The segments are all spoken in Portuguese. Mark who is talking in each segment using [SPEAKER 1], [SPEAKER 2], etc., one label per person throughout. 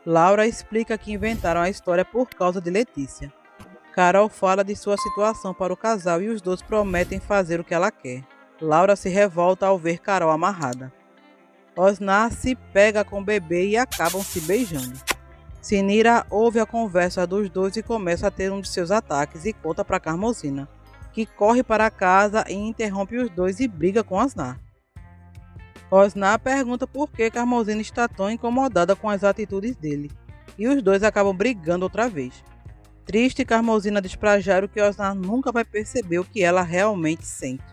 [SPEAKER 1] Laura explica que inventaram a história por causa de Letícia. Carol fala de sua situação para o casal e os dois prometem fazer o que ela quer. Laura se revolta ao ver Carol amarrada. Osnar se pega com o bebê e acabam se beijando. Sinira ouve a conversa dos dois e começa a ter um de seus ataques e conta para Carmozina, que corre para casa e interrompe os dois e briga com Osnar. Osnar pergunta por que Carmozina está tão incomodada com as atitudes dele, e os dois acabam brigando outra vez. Triste, Carmozina diz pra Jairo que Osnar nunca vai perceber o que ela realmente sente.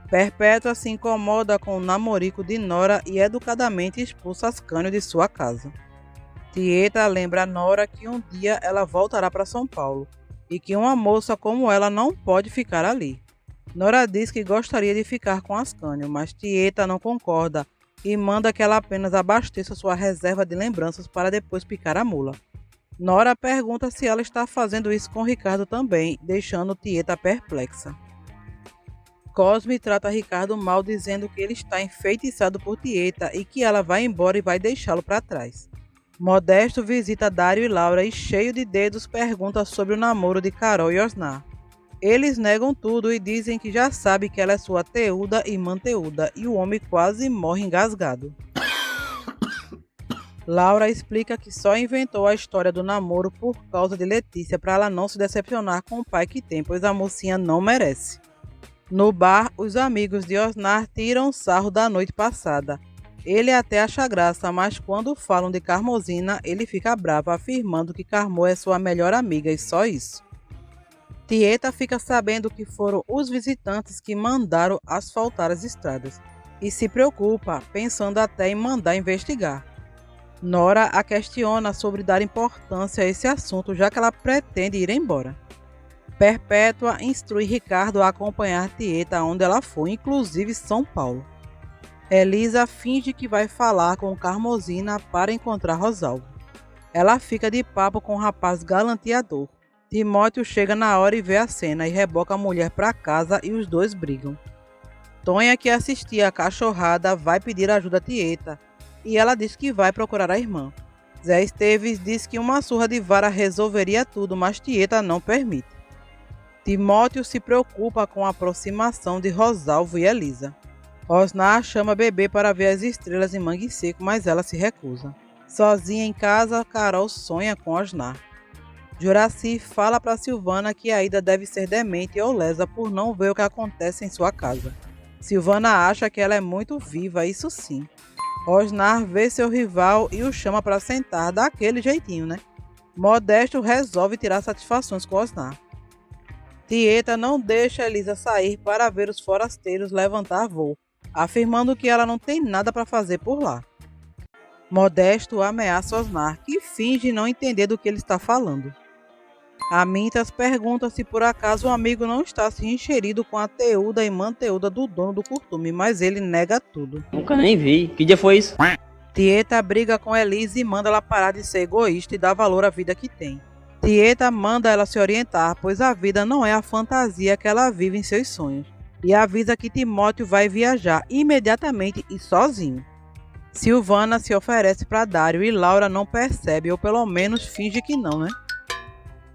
[SPEAKER 1] Perpétua se incomoda com o namorico de Nora e educadamente expulsa Ascânio de sua casa. Tieta lembra a Nora que um dia ela voltará para São Paulo e que uma moça como ela não pode ficar ali. Nora diz que gostaria de ficar com Ascânio, mas Tieta não concorda e manda que ela apenas abasteça sua reserva de lembranças para depois picar a mula. Nora pergunta se ela está fazendo isso com Ricardo também, deixando Tieta perplexa. Cosme trata Ricardo mal, dizendo que ele está enfeitiçado por Tieta e que ela vai embora e vai deixá-lo para trás. Modesto visita Dário e Laura e, cheio de dedos, pergunta sobre o namoro de Carol e Osnar. Eles negam tudo e dizem que já sabe que ela é sua Teuda e Manteuda, e o homem quase morre engasgado. Laura explica que só inventou a história do namoro por causa de Letícia para ela não se decepcionar com o pai que tem, pois a mocinha não merece. No bar, os amigos de Osnar tiram sarro da noite passada. Ele até acha graça, mas quando falam de Carmozina, ele fica bravo, afirmando que Carmo é sua melhor amiga e só isso. Tieta fica sabendo que foram os visitantes que mandaram asfaltar as estradas e se preocupa, pensando até em mandar investigar. Nora a questiona sobre dar importância a esse assunto, já que ela pretende ir embora. Perpétua instrui Ricardo a acompanhar Tieta onde ela for, inclusive São Paulo. Elisa finge que vai falar com Carmozina para encontrar Rosalvo. Ela fica de papo com o rapaz galanteador. Timóteo chega na hora e vê a cena e reboca a mulher para casa e os dois brigam. Tonha, que assistia a cachorrada, vai pedir ajuda a Tieta e ela diz que vai procurar a irmã. Zé Esteves diz que uma surra de vara resolveria tudo, mas Tieta não permite. Timóteo se preocupa com a aproximação de Rosalvo e Elisa. Osnar chama Bebê para ver as estrelas em Mangue Seco, mas ela se recusa. Sozinha em casa, Carol sonha com Osnar. Juraci fala para Silvana que a Ida deve ser demente ou lesa por não ver o que acontece em sua casa. Silvana acha que ela é muito viva, isso sim. Osnar vê seu rival e o chama para sentar daquele jeitinho, né? Modesto resolve tirar satisfações com Osnar. Tieta não deixa Elisa sair para ver os forasteiros levantar voo, afirmando que ela não tem nada para fazer por lá. Modesto ameaça Osnar, que finge não entender do que ele está falando. Amintas pergunta se por acaso o amigo não está se encherido com a Teuda e Manteuda do dono do curtume, mas ele nega tudo.
[SPEAKER 2] Nunca nem vi. Que dia foi isso?
[SPEAKER 1] Tieta briga com Elisa e manda ela parar de ser egoísta e dar valor à vida que tem. Tieta manda ela se orientar, pois a vida não é a fantasia que ela vive em seus sonhos, e avisa que Timóteo vai viajar imediatamente e sozinho. Silvana se oferece para Dário e Laura não percebe, ou pelo menos finge que não, né?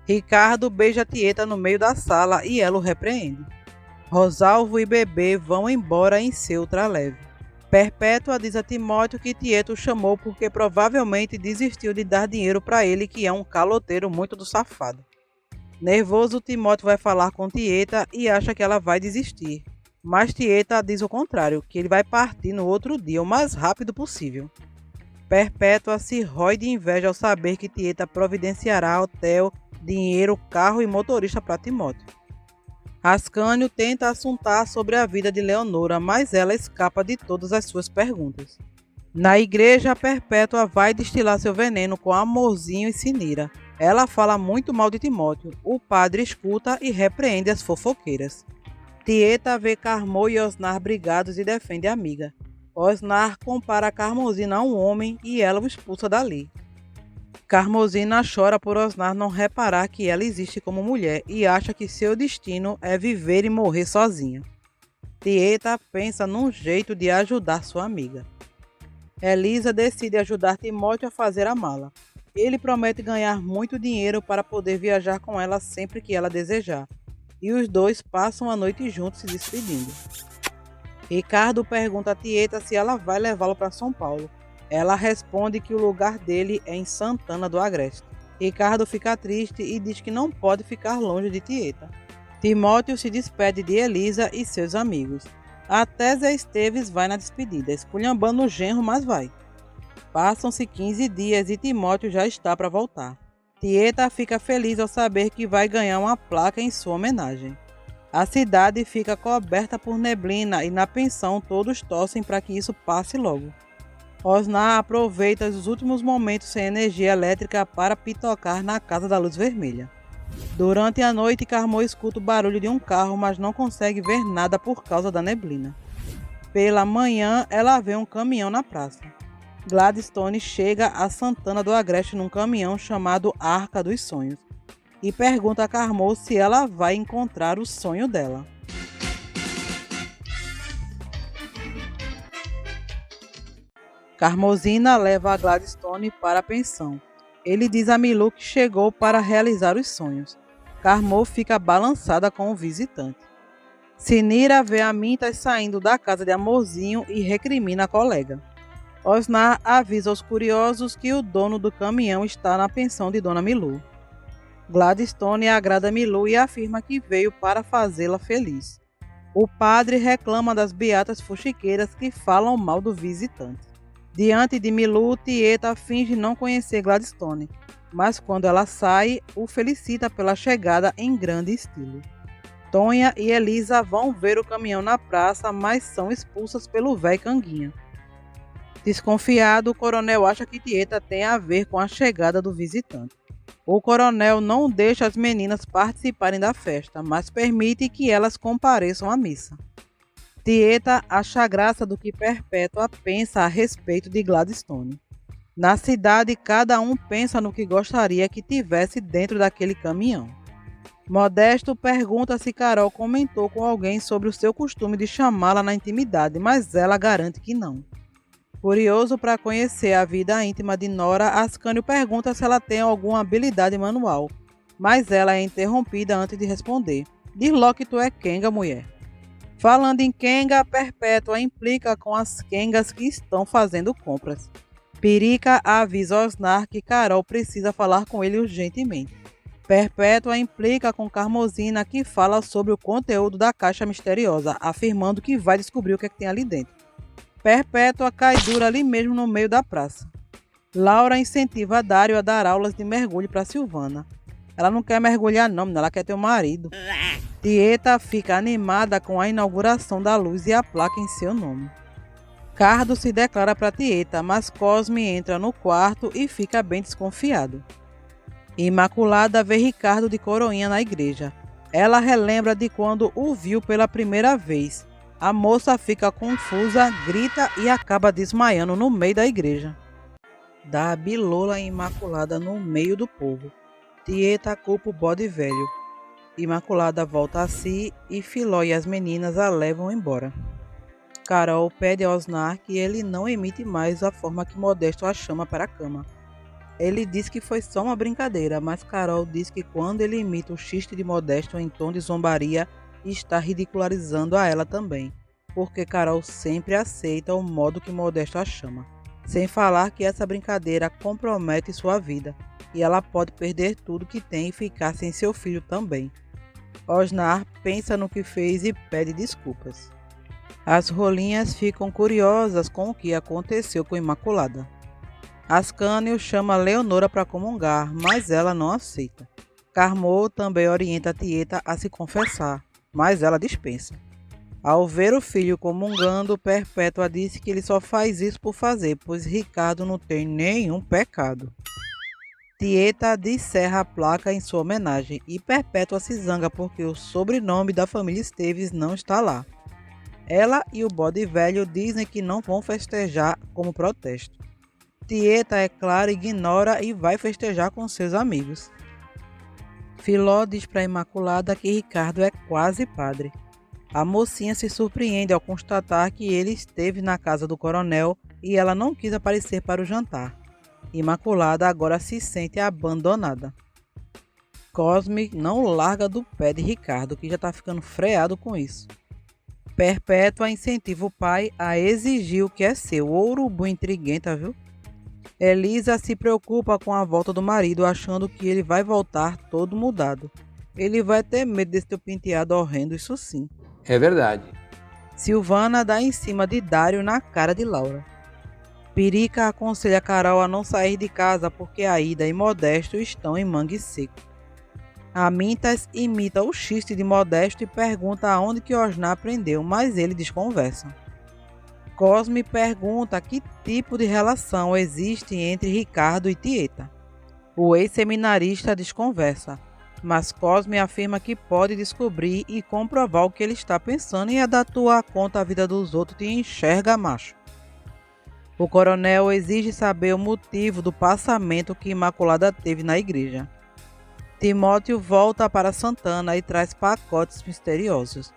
[SPEAKER 1] Ricardo beija Tieta no meio da sala e ela o repreende. Rosalvo e Bebê vão embora em seu ultraleve. Perpétua diz a Timóteo que Tieta o chamou porque provavelmente desistiu de dar dinheiro para ele, que é um caloteiro muito do safado. Nervoso, Timóteo vai falar com Tieta e acha que ela vai desistir. Mas Tieta diz o contrário, que ele vai partir no outro dia, o mais rápido possível. Perpétua se rói de inveja ao saber que Tieta providenciará hotel, dinheiro, carro e motorista para Timóteo. Ascânio tenta assuntar sobre a vida de Leonora, mas ela escapa de todas as suas perguntas. Na igreja, Perpétua vai destilar seu veneno com Amorzinho e Sinira. Ela fala muito mal de Timóteo. O padre escuta e repreende as fofoqueiras. Tieta vê Carmo e Osnar brigados e defende a amiga. Osnar compara Carmozina a um homem e ela o expulsa dali. Carmozina chora por Osnar não reparar que ela existe como mulher e acha que seu destino é viver e morrer sozinha. Tieta pensa num jeito de ajudar sua amiga. Elisa decide ajudar Timóteo a fazer a mala. Ele promete ganhar muito dinheiro para poder viajar com ela sempre que ela desejar, e os dois passam a noite juntos se despedindo. Ricardo pergunta a Tieta se ela vai levá-lo para São Paulo. Ela responde que o lugar dele é em Santana do Agreste. Ricardo fica triste e diz que não pode ficar longe de Tieta. Timóteo se despede de Elisa e seus amigos. Até Zé Esteves vai na despedida, esculhambando o genro, mas vai. Passam-se 15 dias e Timóteo já está para voltar. Tieta fica feliz ao saber que vai ganhar uma placa em sua homenagem. A cidade fica coberta por neblina e na pensão todos torcem para que isso passe logo. Osnar aproveita os últimos momentos sem energia elétrica para pitocar na Casa da Luz Vermelha. Durante a noite, Carmo escuta o barulho de um carro, mas não consegue ver nada por causa da neblina. Pela manhã, ela vê um caminhão na praça. Gladstone chega a Santana do Agreste num caminhão chamado Arca dos Sonhos e pergunta a Carmo se ela vai encontrar o sonho dela. Carmosina leva a Gladstone para a pensão. Ele diz a Milu que chegou para realizar os sonhos. Carmo fica balançada com o visitante. Sinira vê a Mintas saindo da casa de Amorzinho e recrimina a colega. Osnar avisa aos curiosos que o dono do caminhão está na pensão de Dona Milu. Gladstone agrada Milu e afirma que veio para fazê-la feliz. O padre reclama das beatas fuxiqueiras que falam mal do visitante. Diante de Milu, Tieta finge não conhecer Gladstone, mas quando ela sai, o felicita pela chegada em grande estilo. Tonha e Elisa vão ver o caminhão na praça, mas são expulsas pelo véi Canguinha. Desconfiado, o coronel acha que Tieta tem a ver com a chegada do visitante. O coronel não deixa as meninas participarem da festa, mas permite que elas compareçam à missa. Tieta acha graça do que Perpétua pensa a respeito de Gladstone. Na cidade, cada um pensa no que gostaria que tivesse dentro daquele caminhão. Modesto pergunta se Carol comentou com alguém sobre o seu costume de chamá-la na intimidade, mas ela garante que não. Curioso para conhecer a vida íntima de Nora, Ascânio pergunta se ela tem alguma habilidade manual, mas ela é interrompida antes de responder. Diz logo que tu é Kenga, mulher. Falando em Kenga, Perpétua implica com as Kengas que estão fazendo compras. Perica avisa Osnar que Carol precisa falar com ele urgentemente. Perpétua implica com Carmosina, que fala sobre o conteúdo da caixa misteriosa, afirmando que vai descobrir o que tem ali dentro. Perpétua cai dura ali mesmo no meio da praça. Laura incentiva Dário a dar aulas de mergulho para Silvana. Ela não quer mergulhar não, ela quer ter um marido. Tieta fica animada com a inauguração da luz e a placa em seu nome. Cardo se declara para Tieta, mas Cosme entra no quarto e fica bem desconfiado. Imaculada vê Ricardo de coroinha na igreja. Ela relembra de quando o viu pela primeira vez. A moça fica confusa, grita e acaba desmaiando no meio da igreja. Dá a bilola Imaculada no meio do povo. Tieta culpa o bode velho. Imaculada volta a si e Filó e as meninas a levam embora. Carol pede a Osnar que ele não emite mais a forma que Modesto a chama para a cama. Ele diz que foi só uma brincadeira, mas Carol diz que quando ele imita o xiste de Modesto em tom de zombaria, está ridicularizando a ela também, porque Carol sempre aceita o modo que Modesto a chama, sem falar que essa brincadeira compromete sua vida, e ela pode perder tudo que tem e ficar sem seu filho também. Osnar pensa no que fez e pede desculpas. As rolinhas ficam curiosas com o que aconteceu com Imaculada. Ascânio chama Leonora para comungar, mas ela não aceita. Carmo também orienta a Tieta a se confessar, mas ela dispensa. Ao ver o filho comungando, Perpétua disse que ele só faz isso por fazer, pois Ricardo não tem nenhum pecado. Tieta descerra a placa em sua homenagem e Perpétua se zanga porque o sobrenome da família Esteves não está lá. Ela e o bode velho dizem que não vão festejar como protesto. Tieta, é claro, ignora e vai festejar com seus amigos. Filó diz para Imaculada que Ricardo é quase padre. A mocinha se surpreende ao constatar que ele esteve na casa do coronel e ela não quis aparecer para o jantar. Imaculada agora se sente abandonada. Cosme não larga do pé de Ricardo, que já está ficando freado com isso. Perpétua incentiva o pai a exigir o que é seu. Urubu intriguenta, viu? Elisa se preocupa com a volta do marido, achando que ele vai voltar todo mudado. Ele vai ter medo desse teu penteado horrendo, isso sim.
[SPEAKER 3] É verdade.
[SPEAKER 1] Silvana dá em cima de Dário na cara de Laura. Pirica aconselha Carol a não sair de casa porque Aida e Modesto estão em Mangue Seco. Amintas imita o xiste de Modesto e pergunta aonde que Osnar aprendeu, mas ele desconversa. Cosme pergunta que tipo de relação existe entre Ricardo e Tieta. O ex-seminarista desconversa, mas Cosme afirma que pode descobrir e comprovar o que ele está pensando e é da tua conta a vida dos outros te enxerga, macho. O coronel exige saber o motivo do passamento que Imaculada teve na igreja. Timóteo volta para Santana e traz pacotes misteriosos.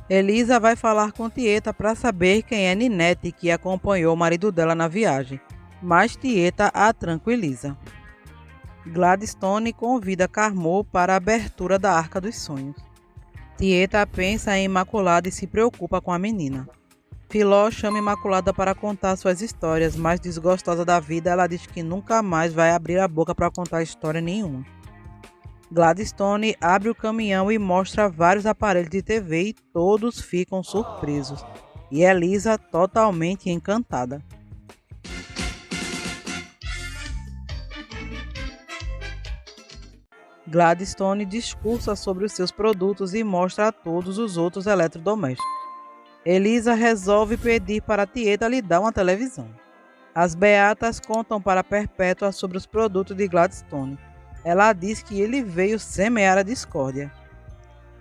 [SPEAKER 1] Elisa vai falar com Tieta para saber quem é Ninete, que acompanhou o marido dela na viagem, mas Tieta a tranquiliza. Gladstone convida Carmo para a abertura da Arca dos Sonhos. Tieta pensa em Imaculada e se preocupa com a menina. Filó chama Imaculada para contar suas histórias, mas desgostosa da vida, ela diz que nunca mais vai abrir a boca para contar história nenhuma. Gladstone abre o caminhão e mostra vários aparelhos de TV e todos ficam surpresos. E Elisa totalmente encantada. Gladstone discursa sobre os seus produtos e mostra a todos os outros eletrodomésticos. Elisa resolve pedir para Tieta lhe dar uma televisão. As beatas contam para Perpétua sobre os produtos de Gladstone. Ela diz que ele veio semear a discórdia.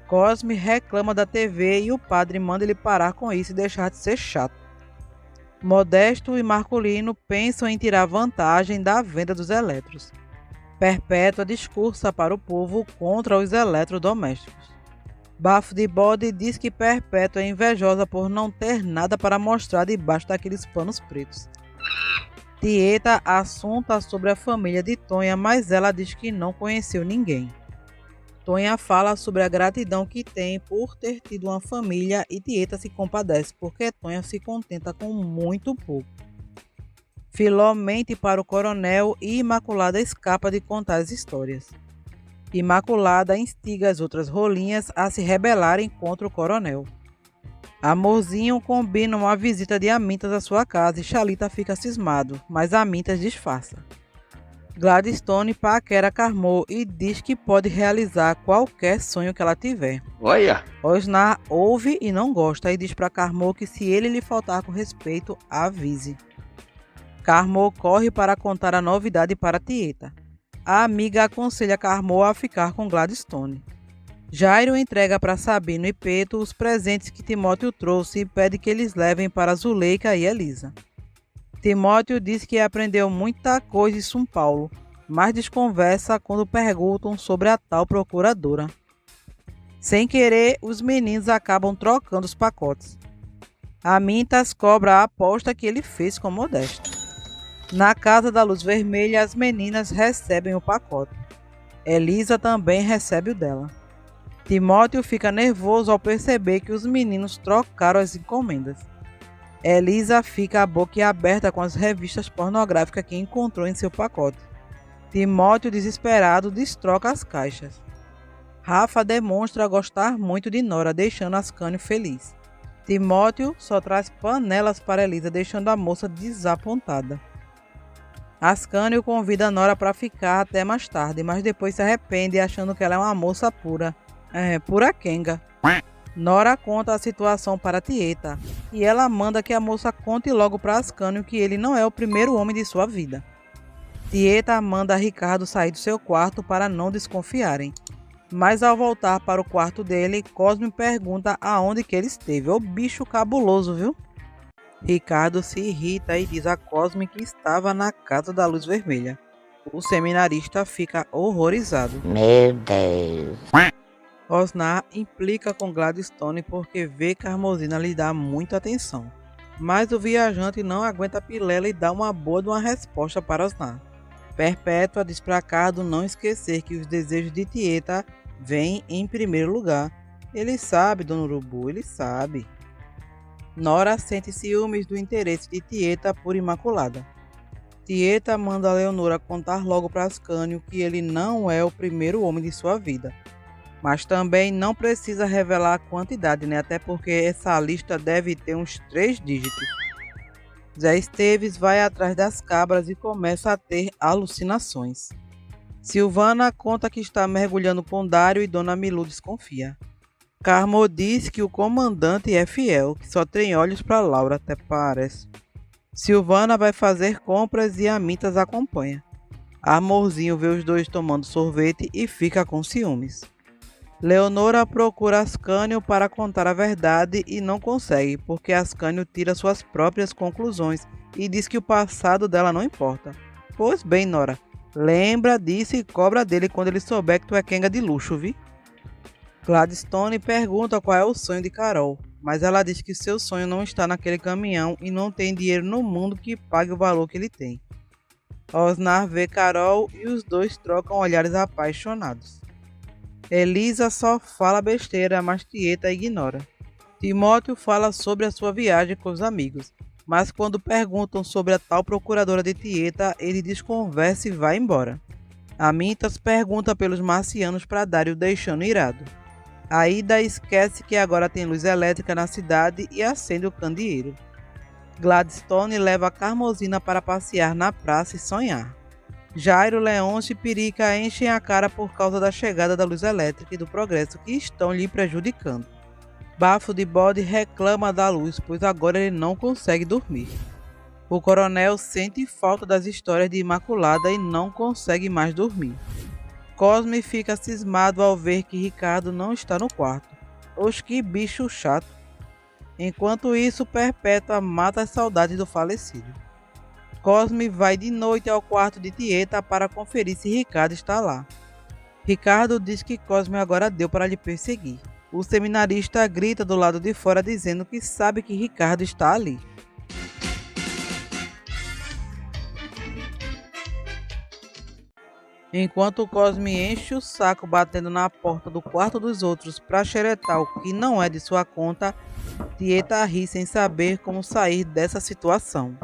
[SPEAKER 1] Cosme reclama da TV e o padre manda ele parar com isso e deixar de ser chato. Modesto e Marcolino pensam em tirar vantagem da venda dos eletros. Perpétua discursa para o povo contra os eletrodomésticos. Bafo de Bode diz que Perpétua é invejosa por não ter nada para mostrar debaixo daqueles panos pretos. Tieta assunta sobre a família de Tonha, mas ela diz que não conheceu ninguém. Tonha fala sobre a gratidão que tem por ter tido uma família e Tieta se compadece porque Tonha se contenta com muito pouco. Filó mente para o coronel e Imaculada escapa de contar as histórias. Imaculada instiga as outras rolinhas a se rebelarem contra o coronel. Amorzinho combina uma visita de Amintas à sua casa e Xalita fica cismado, mas Amintas disfarça. Gladstone paquera Carmo e diz que pode realizar qualquer sonho que ela tiver.
[SPEAKER 3] Olha!
[SPEAKER 1] Osnar ouve e não gosta e diz para Carmo que se ele lhe faltar com respeito, avise. Carmo corre para contar a novidade para Tieta. A amiga aconselha Carmo a ficar com Gladstone. Jairo entrega para Sabino e Peto os presentes que Timóteo trouxe e pede que eles levem para Zuleika e Elisa. Timóteo diz que aprendeu muita coisa em São Paulo, mas desconversa quando perguntam sobre a tal procuradora. Sem querer, os meninos acabam trocando os pacotes. Amintas cobra a aposta que ele fez com Modesto. Na casa da Luz Vermelha, as meninas recebem o pacote. Elisa também recebe o dela. Timóteo fica nervoso ao perceber que os meninos trocaram as encomendas. Elisa fica a boca aberta com as revistas pornográficas que encontrou em seu pacote. Timóteo, desesperado, destroca as caixas. Rafa demonstra gostar muito de Nora, deixando Ascânio feliz. Timóteo só traz panelas para Elisa, deixando a moça desapontada. Ascânio convida Nora para ficar até mais tarde, mas depois se arrepende achando que ela é uma moça pura. Pura quenga. Nora conta a situação para Tieta e ela manda que a moça conte logo para Ascânio que ele não é o primeiro homem de sua vida. Tieta manda Ricardo sair do seu quarto para não desconfiarem. Mas ao voltar para o quarto dele, Cosme pergunta aonde que ele esteve. Ô bicho cabuloso, viu? Ricardo se irrita e diz a Cosme que estava na casa da Luz Vermelha. O seminarista fica horrorizado.
[SPEAKER 2] Meu Deus.
[SPEAKER 1] Osnar implica com Gladstone porque vê que Carmosina lhe dá muita atenção. Mas o viajante não aguenta a pilela e dá uma boa de uma resposta para Osnar. Perpétua diz para Cardo não esquecer que os desejos de Tieta vêm em primeiro lugar. Ele sabe, Dona Urubu, ele sabe. Nora sente ciúmes do interesse de Tieta por Imaculada. Tieta manda a Leonora contar logo para Ascânio que ele não é o primeiro homem de sua vida. Mas também não precisa revelar a quantidade, né? Até porque essa lista deve ter uns 3 dígitos. Zé Esteves vai atrás das cabras e começa a ter alucinações. Silvana conta que está mergulhando com Dário e Dona Milu desconfia. Carmo diz que o comandante é fiel, que só tem olhos para Laura, até parece. Silvana vai fazer compras e a Mitas acompanha. Amorzinho vê os dois tomando sorvete e fica com ciúmes. Leonora procura Ascânio para contar a verdade e não consegue, porque Ascânio tira suas próprias conclusões e diz que o passado dela não importa. Pois bem, Nora, lembra disso e cobra dele quando ele souber que tu é quenga de luxo, vi? Gladstone pergunta qual é o sonho de Carol, mas ela diz que seu sonho não está naquele caminhão e não tem dinheiro no mundo que pague o valor que ele tem. Osnar vê Carol e os dois trocam olhares apaixonados. Elisa só fala besteira, mas Tieta ignora. Timóteo fala sobre a sua viagem com os amigos, mas quando perguntam sobre a tal procuradora de Tieta, ele desconversa e vai embora. Amintas pergunta pelos marcianos para Dário, deixando irado. Aida esquece que agora tem luz elétrica na cidade e acende o candeeiro. Gladstone leva a Carmosina para passear na praça e sonhar. Jairo, Leôncio e Perica enchem a cara por causa da chegada da luz elétrica e do progresso que estão lhe prejudicando. Bafo de Bode reclama da luz, pois agora ele não consegue dormir. O coronel sente falta das histórias de Imaculada e não consegue mais dormir. Cosme fica cismado ao ver que Ricardo não está no quarto. Oxe, que bicho chato. Enquanto isso, Perpétua mata as saudades do falecido. Cosme vai de noite ao quarto de Tieta para conferir se Ricardo está lá. Ricardo diz que Cosme agora deu para lhe perseguir. O seminarista grita do lado de fora dizendo que sabe que Ricardo está ali. Enquanto Cosme enche o saco batendo na porta do quarto dos outros para xeretar o que não é de sua conta, Tieta ri sem saber como sair dessa situação.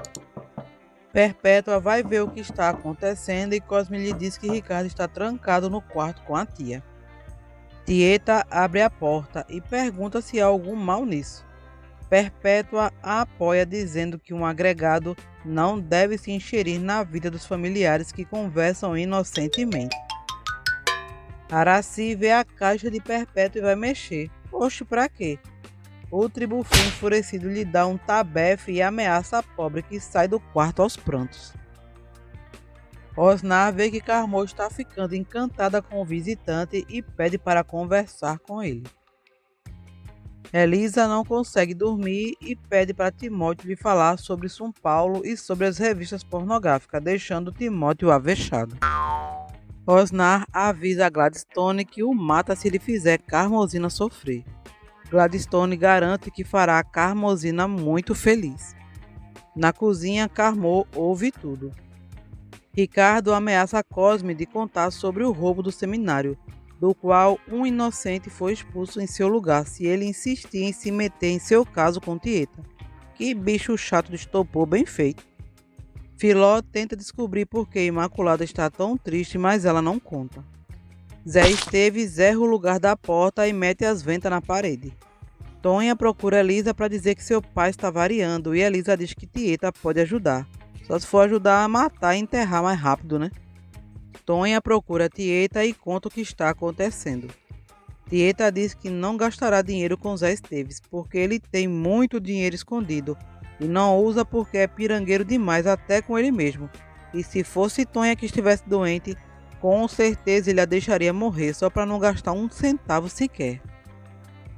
[SPEAKER 1] Perpétua vai ver o que está acontecendo e Cosme lhe diz que Ricardo está trancado no quarto com a tia. Tieta abre a porta e pergunta se há algum mal nisso. Perpétua a apoia dizendo que um agregado não deve se inserir na vida dos familiares que conversam inocentemente. Araci vê a caixa de Perpétua e vai mexer. Oxe, pra quê? O Tribufim enfurecido lhe dá um tabefe e ameaça a pobre que sai do quarto aos prantos. Osnar vê que Carmo está ficando encantada com o visitante e pede para conversar com ele. Elisa não consegue dormir e pede para Timóteo lhe falar sobre São Paulo e sobre as revistas pornográficas, deixando Timóteo avexado. Osnar avisa a Gladstone que o mata se ele fizer Carmosina sofrer. Gladstone garante que fará a Carmosina muito feliz. Na cozinha, Carmo ouve tudo. Ricardo ameaça Cosme de contar sobre o roubo do seminário, do qual um inocente foi expulso em seu lugar se ele insistir em se meter em seu caso com Tieta. Que bicho chato de estopor bem feito. Filó tenta descobrir por que Imaculada está tão triste, mas ela não conta. Zé Esteves erra o lugar da porta e mete as ventas na parede. Tonha procura Elisa para dizer que seu pai está variando e Elisa diz que Tieta pode ajudar. Só se for ajudar a matar e enterrar mais rápido, né? Tonha procura Tieta e conta o que está acontecendo. Tieta diz que não gastará dinheiro com Zé Esteves porque ele tem muito dinheiro escondido e não usa porque é pirangueiro demais até com ele mesmo. E se fosse Tonha que estivesse doente, com certeza ele a deixaria morrer só para não gastar um centavo sequer.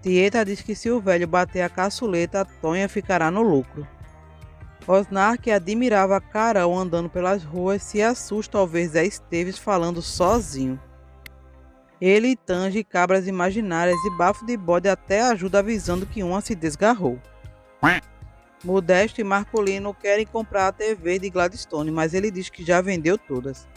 [SPEAKER 1] Tieta diz que se o velho bater a caçuleta, Tonha ficará no lucro. Osnar, que admirava Carol andando pelas ruas, se assusta ao ver Zé Esteves falando sozinho. Ele tange cabras imaginárias e Bafo de Bode até ajuda avisando que uma se desgarrou. Modesto e Marcolino querem comprar a TV de Gladstone, mas ele diz que já vendeu todas.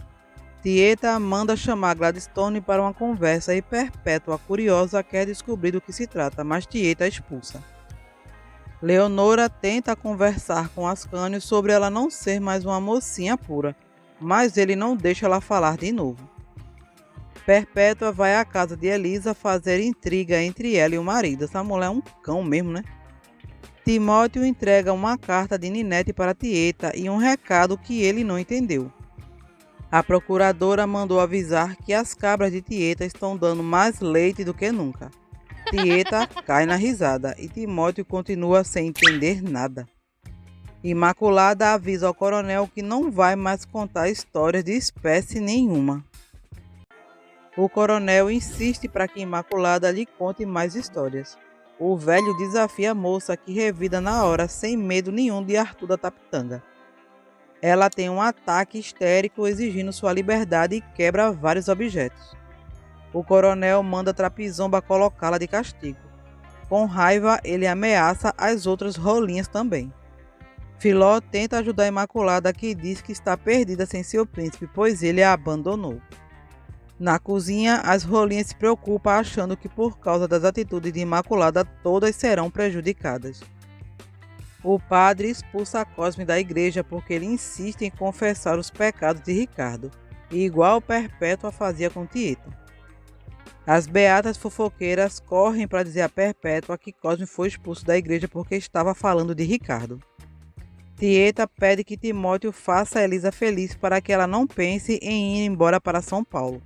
[SPEAKER 1] Tieta manda chamar Gladstone para uma conversa e Perpétua, curiosa, quer descobrir do que se trata, mas Tieta expulsa. Leonora tenta conversar com Ascânio sobre ela não ser mais uma mocinha pura, mas ele não deixa ela falar de novo. Perpétua vai à casa de Elisa fazer intriga entre ela e o marido. Essa mulher é um cão mesmo, né? Timóteo entrega uma carta de Ninete para Tieta e um recado que ele não entendeu. A procuradora mandou avisar que as cabras de Tieta estão dando mais leite do que nunca. Tieta cai na risada e Timóteo continua sem entender nada. Imaculada avisa ao coronel que não vai mais contar histórias de espécie nenhuma. O coronel insiste para que Imaculada lhe conte mais histórias. O velho desafia a moça que revida na hora sem medo nenhum de Arthur da Tapitanga. Ela tem um ataque histérico exigindo sua liberdade e quebra vários objetos. O coronel manda Trapizomba colocá-la de castigo. Com raiva, ele ameaça as outras rolinhas também. Filó tenta ajudar Imaculada, que diz que está perdida sem seu príncipe, pois ele a abandonou. Na cozinha, as rolinhas se preocupam achando que por causa das atitudes de Imaculada todas serão prejudicadas. O padre expulsa Cosme da igreja porque ele insiste em confessar os pecados de Ricardo, igual Perpétua fazia com Tieta. As beatas fofoqueiras correm para dizer a Perpétua que Cosme foi expulso da igreja porque estava falando de Ricardo. Tieta pede que Timóteo faça a Elisa feliz para que ela não pense em ir embora para São Paulo.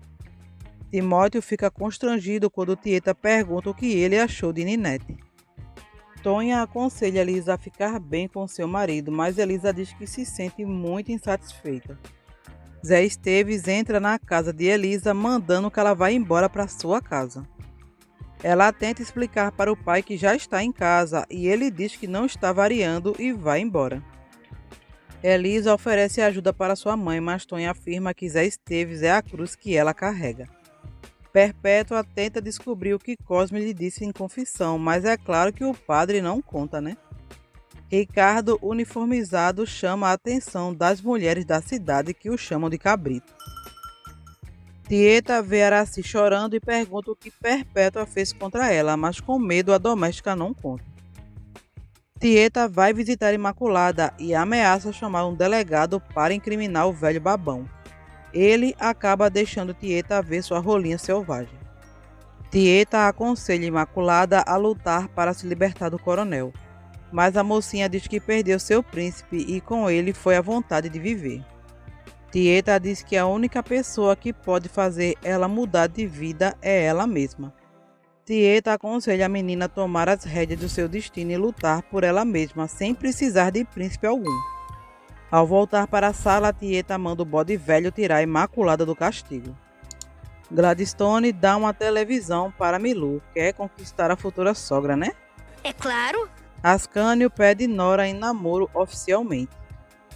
[SPEAKER 1] Timóteo fica constrangido quando Tieta pergunta o que ele achou de Ninete. Tonha aconselha Elisa a ficar bem com seu marido, mas Elisa diz que se sente muito insatisfeita. Zé Esteves entra na casa de Elisa mandando que ela vá embora para sua casa. Ela tenta explicar para o pai que já está em casa e ele diz que não está variando e vai embora. Elisa oferece ajuda para sua mãe, mas Tonha afirma que Zé Esteves é a cruz que ela carrega. Perpétua tenta descobrir o que Cosme lhe disse em confissão, mas é claro que o padre não conta, né? Ricardo, uniformizado, chama a atenção das mulheres da cidade que o chamam de cabrito. Tieta vê Araci chorando e pergunta o que Perpétua fez contra ela, mas com medo a doméstica não conta. Tieta vai visitar Imaculada e ameaça chamar um delegado para incriminar o velho babão. Ele acaba deixando Tieta ver sua rolinha selvagem. Tieta aconselha Imaculada a lutar para se libertar do coronel, mas a mocinha diz que perdeu seu príncipe e com ele foi a vontade de viver. Tieta diz que a única pessoa que pode fazer ela mudar de vida é ela mesma. Tieta aconselha a menina a tomar as rédeas do seu destino e lutar por ela mesma, sem precisar de príncipe algum. Ao voltar para a sala, Tieta manda o bode velho tirar a Imaculada do castigo. Gladstone dá uma televisão para Milu, quer conquistar a futura sogra, né?
[SPEAKER 3] É claro.
[SPEAKER 1] Ascânio pede Nora em namoro oficialmente.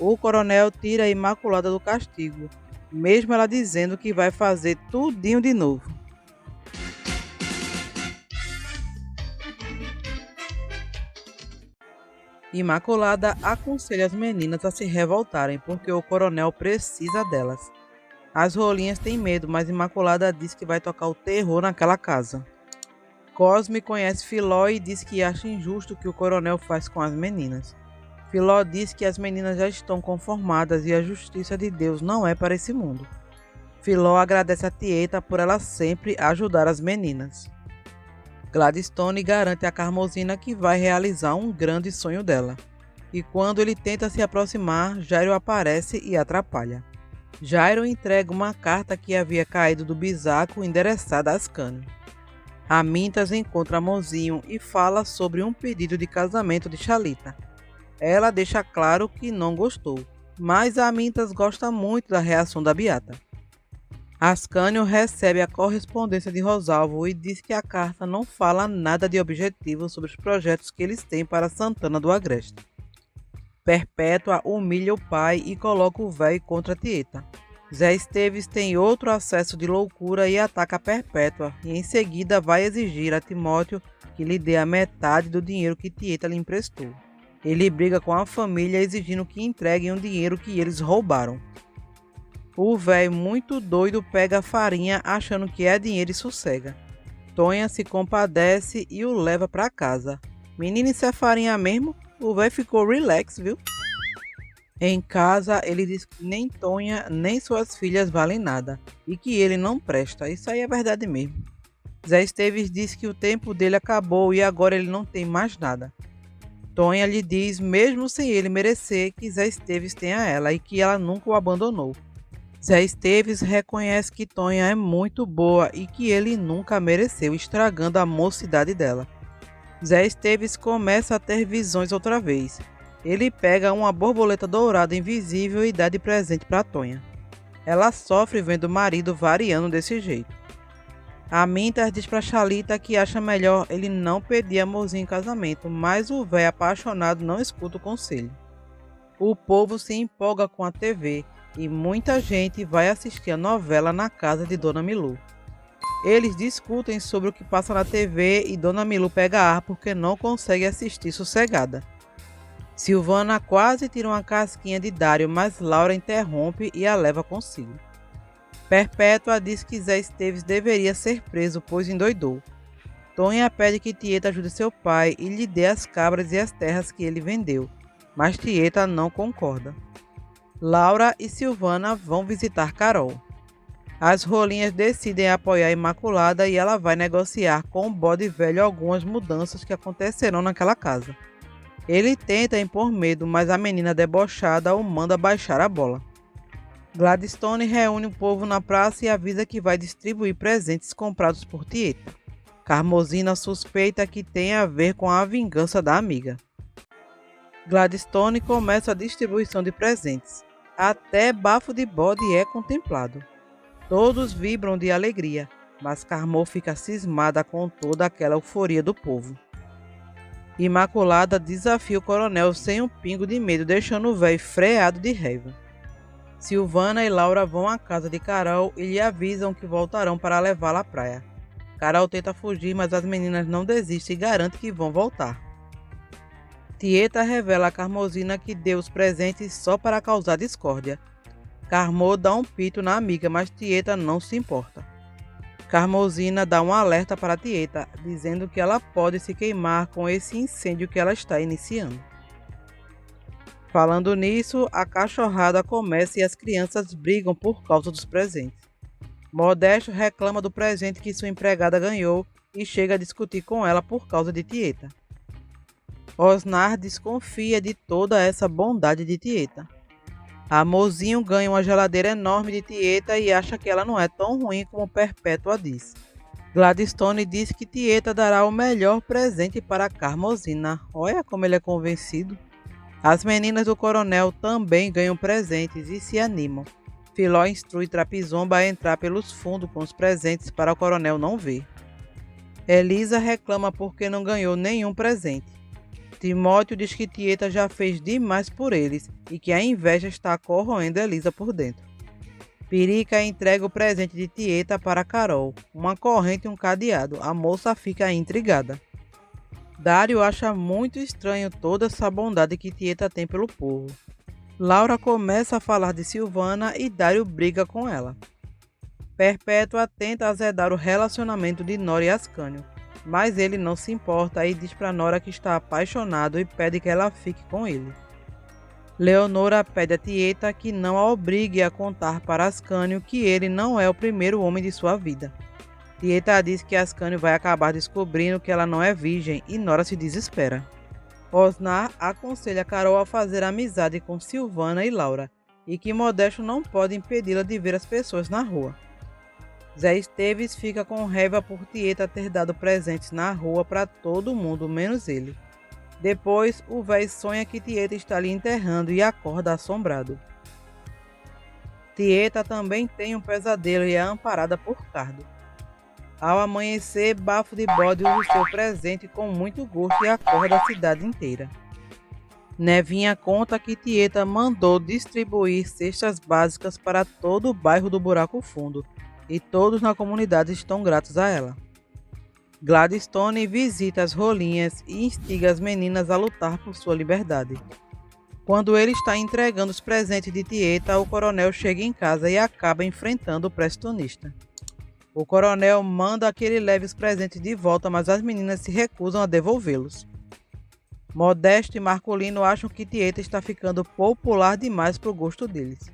[SPEAKER 1] O coronel tira a Imaculada do castigo, mesmo ela dizendo que vai fazer tudinho de novo. Imaculada aconselha as meninas a se revoltarem porque o coronel precisa delas. As rolinhas têm medo, mas Imaculada diz que vai tocar o terror naquela casa. Cosme conhece Filó e diz que acha injusto o que o coronel faz com as meninas. Filó diz que as meninas já estão conformadas e a justiça de Deus não é para esse mundo. Filó agradece a Tieta por ela sempre ajudar as meninas. Gladstone garante a Carmosina que vai realizar um grande sonho dela. E quando ele tenta se aproximar, Jairo aparece e atrapalha. Jairo entrega uma carta que havia caído do bisaco endereçada a Ascânio. Amintas encontra Mozinho e fala sobre um pedido de casamento de Xalita. Ela deixa claro que não gostou, mas Amintas gosta muito da reação da Beata. Ascânio recebe a correspondência de Rosalvo e diz que a carta não fala nada de objetivo sobre os projetos que eles têm para Santana do Agreste. Perpétua humilha o pai e coloca o véio contra Tieta. Zé Esteves tem outro acesso de loucura e ataca Perpétua, e em seguida vai exigir a Timóteo que lhe dê a metade do dinheiro que Tieta lhe emprestou. Ele briga com a família exigindo que entreguem o dinheiro que eles roubaram. O velho muito doido pega a farinha achando que é dinheiro e sossega. Tonha se compadece e o leva para casa. Menino, isso é farinha mesmo? O velho ficou relax, viu? Em casa, ele diz que nem Tonha nem suas filhas valem nada e que ele não presta. Isso aí é verdade mesmo. Zé Esteves diz que o tempo dele acabou e agora ele não tem mais nada. Tonha lhe diz, mesmo sem ele merecer, que Zé Esteves tem a ela e que ela nunca o abandonou. Zé Esteves reconhece que Tonha é muito boa e que ele nunca mereceu, estragando a mocidade dela. Zé Esteves começa a ter visões outra vez. Ele pega uma borboleta dourada invisível e dá de presente para Tonha. Ela sofre vendo o marido variando desse jeito. A Mintas diz para Xalita que acha melhor ele não pedir amorzinho em casamento, mas o velho apaixonado não escuta o conselho. O povo se empolga com a TV e muita gente vai assistir a novela na casa de Dona Milu. Eles discutem sobre o que passa na TV e Dona Milu pega ar porque não consegue assistir sossegada. Silvana quase tira uma casquinha de Dário, mas Laura interrompe e a leva consigo. Perpétua diz que Zé Esteves deveria ser preso, pois endoidou. Tonha pede que Tieta ajude seu pai e lhe dê as cabras e as terras que ele vendeu, mas Tieta não concorda. Laura e Silvana vão visitar Carol. As rolinhas decidem apoiar a Imaculada e ela vai negociar com o bode velho algumas mudanças que acontecerão naquela casa. Ele tenta impor medo, mas a menina debochada o manda baixar a bola. Gladstone reúne o povo na praça e avisa que vai distribuir presentes comprados por Tieta. Carmosina suspeita que tem a ver com a vingança da amiga. Gladstone começa a distribuição de presentes. Até bafo de bode é contemplado. Todos vibram de alegria, mas Carmô fica cismada com toda aquela euforia do povo. Imaculada desafia o coronel sem um pingo de medo, deixando o velho freado de raiva. Silvana e Laura vão à casa de Carol e lhe avisam que voltarão para levá-la à praia. Carol tenta fugir, mas as meninas não desistem e garantem que vão voltar. Tieta revela a Carmosina que deu os presentes só para causar discórdia. Carmô dá um pito na amiga, mas Tieta não se importa. Carmosina dá um alerta para Tieta, dizendo que ela pode se queimar com esse incêndio que ela está iniciando. Falando nisso, a cachorrada começa e as crianças brigam por causa dos presentes. Modesto reclama do presente que sua empregada ganhou e chega a discutir com ela por causa de Tieta. Osnar desconfia de toda essa bondade de Tieta. Amorzinho ganha uma geladeira enorme de Tieta e acha que ela não é tão ruim como Perpétua diz. Gladstone diz que Tieta dará o melhor presente para Carmosina. Olha como ele é convencido. As meninas do coronel também ganham presentes e se animam. Filó instrui Trapizomba a entrar pelos fundos com os presentes para o coronel não ver. Elisa reclama porque não ganhou nenhum presente. Timóteo diz que Tieta já fez demais por eles e que a inveja está corroendo Elisa por dentro. Pirica entrega o presente de Tieta para Carol, uma corrente e um cadeado. A moça fica intrigada. Dário acha muito estranho toda essa bondade que Tieta tem pelo povo. Laura começa a falar de Silvana e Dário briga com ela. Perpétua tenta azedar o relacionamento de Nora e Ascânio, mas ele não se importa e diz para Nora que está apaixonado e pede que ela fique com ele. Leonora pede a Tieta que não a obrigue a contar para Ascânio que ele não é o primeiro homem de sua vida. Tieta diz que Ascânio vai acabar descobrindo que ela não é virgem e Nora se desespera. Osnar aconselha Carol a fazer amizade com Silvana e Laura e que Modesto não pode impedi-la de ver as pessoas na rua. Zé Esteves fica com raiva por Tieta ter dado presentes na rua para todo mundo, menos ele. Depois, o véi sonha que Tieta está lhe enterrando e acorda assombrado. Tieta também tem um pesadelo e é amparada por Cardo. Ao amanhecer, Bafo de Bode usa o seu presente com muito gosto e acorda a cidade inteira. Nevinha conta que Tieta mandou distribuir cestas básicas para todo o bairro do Buraco Fundo e todos na comunidade estão gratos a ela. Gladstone visita as rolinhas e instiga as meninas a lutar por sua liberdade. Quando ele está entregando os presentes de Tieta, o coronel chega em casa e acaba enfrentando o prestonista. O coronel manda que ele leve os presentes de volta, mas as meninas se recusam a devolvê-los. Modesto e Marcolino acham que Tieta está ficando popular demais para o gosto deles.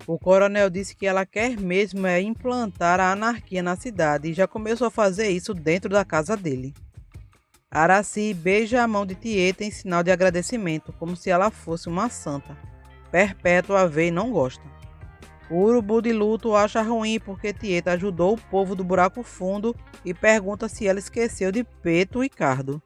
[SPEAKER 1] O coronel disse que ela quer mesmo implantar a anarquia na cidade e já começou a fazer isso dentro da casa dele. Araci beija a mão de Tieta em sinal de agradecimento, como se ela fosse uma santa. Perpétua a vê e não gosta. O urubu de luto acha ruim porque Tieta ajudou o povo do buraco fundo e pergunta se ela esqueceu de Peto e Cardo.